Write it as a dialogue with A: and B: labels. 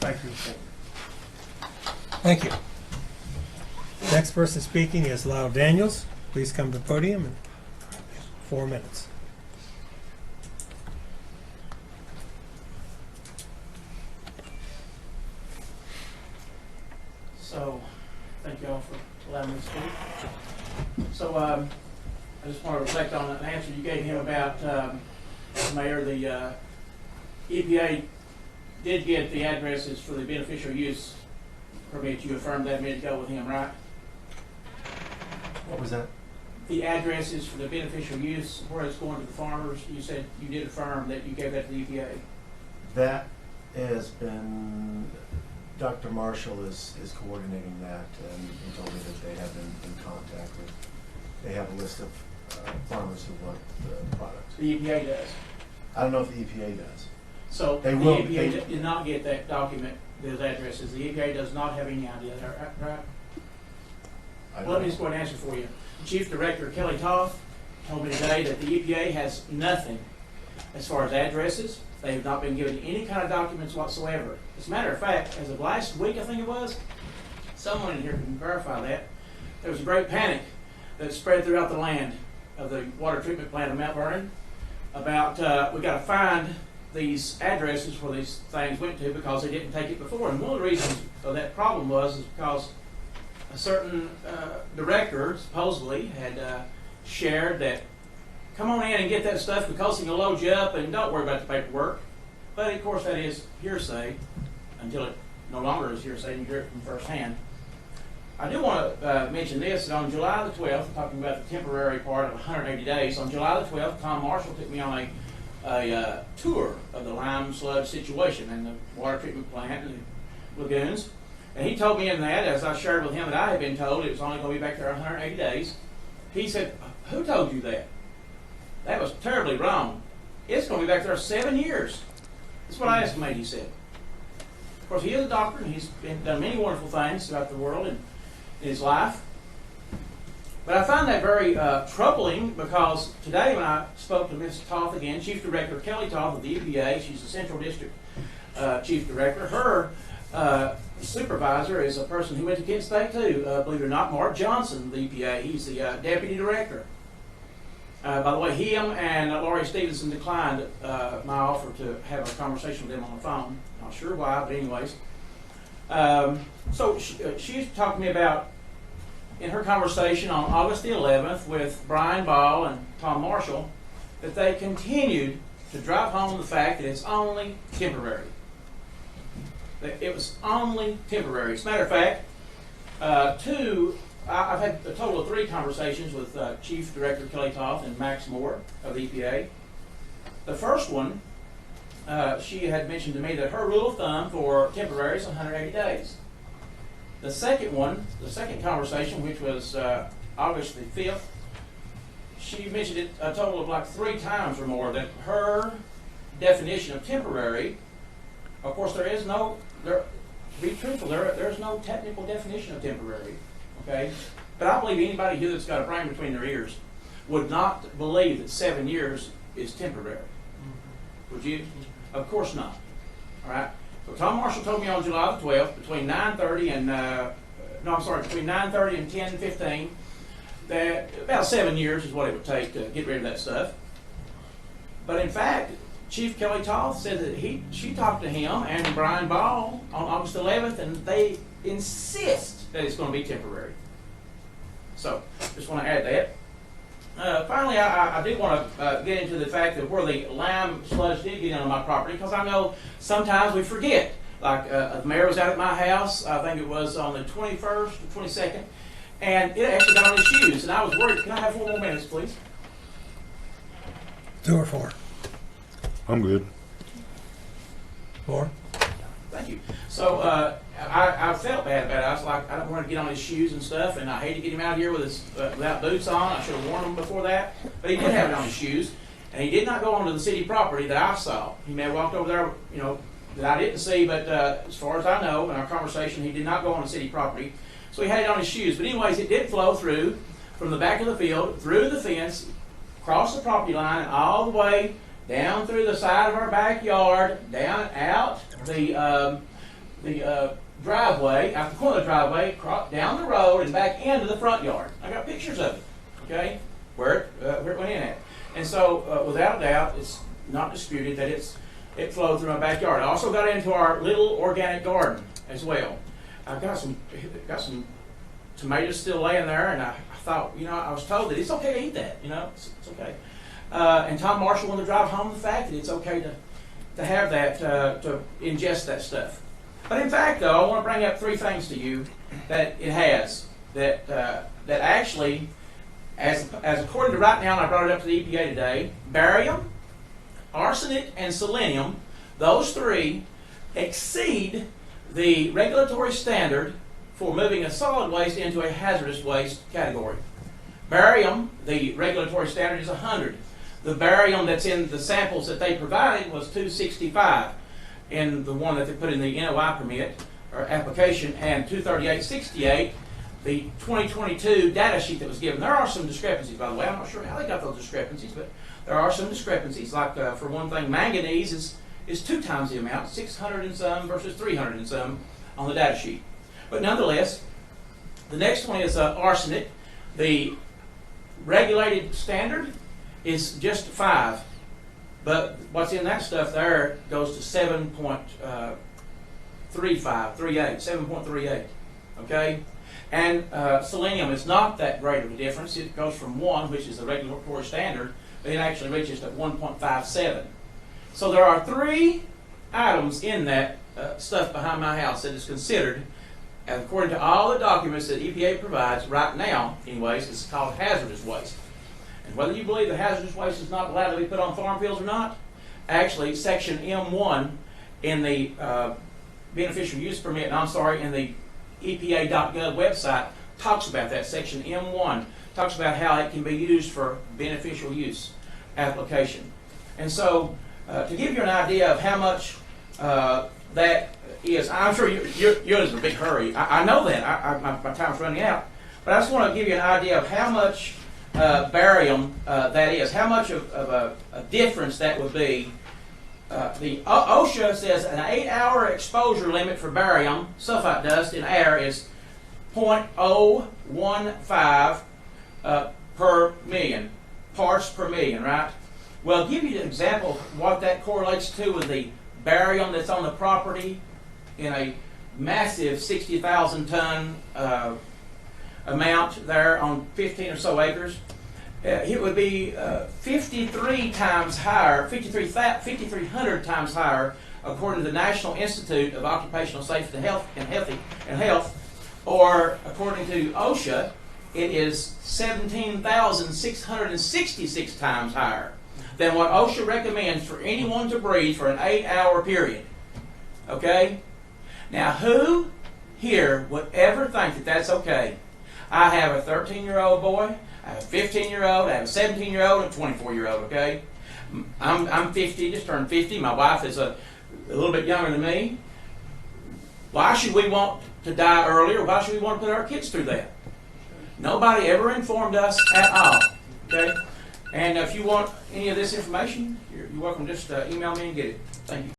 A: Thank you.
B: Thank you. Next person speaking is Lyle Daniels. Please come to the podium in 4 minutes.
C: So, thank you all for allowing me to speak. So, I just want to reflect on an answer you gave him about, Mayor, the EPA did get the addresses for the beneficial use permit. You affirmed that a minute ago with him, right?
A: What was that?
C: The addresses for the beneficial use, where it's going to the farmers, you said you did affirm that you gave that to the EPA.
A: That has been, Dr. Marshall is coordinating that, and he told me that they have been in contact with, they have a list of farmers who want the product.
C: The EPA does.
A: I don't know if the EPA does.
C: So
A: They
C: the
A: will-
C: EPA
A: they-
C: did not get that document, those addresses. The EPA does not have any idea, right?
A: I
C: Well, let me
A: don't
C: just go ahead and answer for you. Chief Director Kelly Toth told me today that the EPA has nothing as far as addresses. They have not been given any kind of documents whatsoever. As a matter of fact, as of last week, I think it was, someone in here can verify that, there was a great panic that spread throughout the land of the water treatment plant of Mount Vernon about, we got to find these addresses where these things went to because they didn't take it before. And one of the reasons of that problem was because a certain director supposedly had shared that, come on in and get that stuff because he can load you up and don't worry about the paperwork. But of course that is hearsay until it no longer is hearsay and you hear it from firsthand. I do want to mention this, that on July the 12th, talking about the temporary part of 180 days, on July the 12th, Tom Marshall took me on a tour of the lime sludge situation and the water treatment plant and the lagoons. And he told me in that, as I shared with him that I had been told it was only going to be back there 180 days, he said, who told you that? That was terribly wrong. It's going to be back there 7 years. That's what I estimated, he said. Of course, he is a doctor, and he's done many wonderful things throughout the world and in his life. But I find that very troubling because today when I spoke to Ms. Toth again, Chief Director Kelly Toth of the EPA, she's the Central District Chief Director, her supervisor is a person who went to Kent State too, believe it or not, Mark Johnson of the EPA. He's the Deputy Director. By the way, him and Laurie Stevenson declined my offer to have a conversation with them on the phone. Not sure why, but anyways. So she's talking to me about, in her conversation on August the 11th with Brian Ball and Tom Marshall, that they continued to drive home the fact that it's only temporary. That it was only temporary. As a matter of fact, I've had a total of 3 conversations with Chief Director Kelly Toth and Max Moore of the EPA. The first one, she had mentioned to me that her rule of thumb for temporary is 180 days. The second one, the second conversation, which was August the 5th, she mentioned it a total of like 3 times or more, that her definition of temporary, of course there is no, to be truthful, there's no technical definition of temporary, okay? But I believe anybody here that's got a brain between their ears would not believe that 7 years is temporary. Would you? Of course not. All right. So Tom Marshall told me on July the 12th, between 9:30 and between 9:30 and 10:15, that about 7 years is what it would take to get rid of that stuff. But in fact, Chief Kelly Toth said that she talked to him and Brian Ball on August 11th, and they insist that it's going to be temporary. So just want to add that. Finally, I do want to get into the fact that where the lime sludge did get onto my property, because I know sometimes we forget. Like the mayor was out at my house, I think it was on the 21st or 22nd, and it actually got on his shoes, and I was worried. Can I have 4 more minutes, please?
B: 2 or 4?
D: I'm good.
B: 4?
C: Thank you. So I felt bad about it. I was like, I don't want to get on his shoes and stuff, and I hate to get him out here with his without boots on. I should have worn them before that. But he did have it on his shoes, and he did not go onto the city property that I saw. He may have walked over there, that I didn't see, but as far as I know, in our conversation, he did not go on the city property. So he had it on his shoes. But anyways, it did flow through from the back of the field, through the fence, across the property line, and all the way down through the side of our backyard, down out the the driveway, out the corner of the driveway, down the road and back into the front yard. I got pictures of it, okay, where it went in at. And so, without a doubt, it's not disputed that it flowed through my backyard. I also got into our little organic garden as well. I've got some tomatoes still laying there, and I thought, I was told that it's okay to eat that, it's okay. And Tom Marshall wanted to drive home the fact that it's okay to have that, to ingest that stuff. But in fact, though, I want to bring up three things to you that it has, that actually, as according to right now, and I brought it up to the EPA today, barium, arsenic, and selenium, those three exceed the regulatory standard for moving a solid waste into a hazardous waste category. Barium, the regulatory standard is 100. The barium that's in the samples that they provided was 265 in the one that they put in the NOI permit or application, and 238.68, the 2022 data sheet that was given. There are some discrepancies, by the way. I'm not sure how they got those discrepancies, but there are some discrepancies. Like, for one thing, manganese is 2 times the amount, 600 and some versus 300 and some on the data sheet. But nonetheless, the next one is arsenic. The regulated standard is just 5, but what's in that stuff there goes to 7.38, okay? And selenium is not that great of a difference. It goes from 1, which is the regulatory standard, but it actually reaches to 1.57. So there are 3 items in that stuff behind my house that is considered, and according to all the documents that EPA provides right now, anyways, it's called hazardous waste. And whether you believe that hazardous waste is not allowed to be put on farm fields or not, actually section M1 in the beneficial use permit, and I'm sorry, in the EPA.gov website talks about that. Section M1 talks about how it can be used for beneficial use application. And so, to give you an idea of how much that is, I'm sure you're in a big hurry. I know that. My time's running out. But I just want to give you an idea of how much barium that is, how much of a difference that would be. The OSHA says an 8-hour exposure limit for barium sulfite dust in air is 0.015 per million, parts per million, right? Well, I'll give you an example of what that correlates to with the barium that's on the property in a massive 60,000 ton amount there on 15 or so acres. It would be 53 times higher, 5,300 times higher, according to the National Institute of Occupational Safety and Health, or according to OSHA, it is 17,666 times higher than what OSHA recommends for anyone to breathe for an 8-hour period. Okay? Now, who here would ever think that that's okay? I have a 13-year-old boy, I have a 15-year-old, I have a 17-year-old, and a 24-year-old, okay? I'm 50, just turned 50. My wife is a little bit younger than me. Why should we want to die earlier? Why should we want to put our kids through that? Nobody ever informed us at all, okay? And if you want any of this information, you're welcome to just email me and get it. Thank you.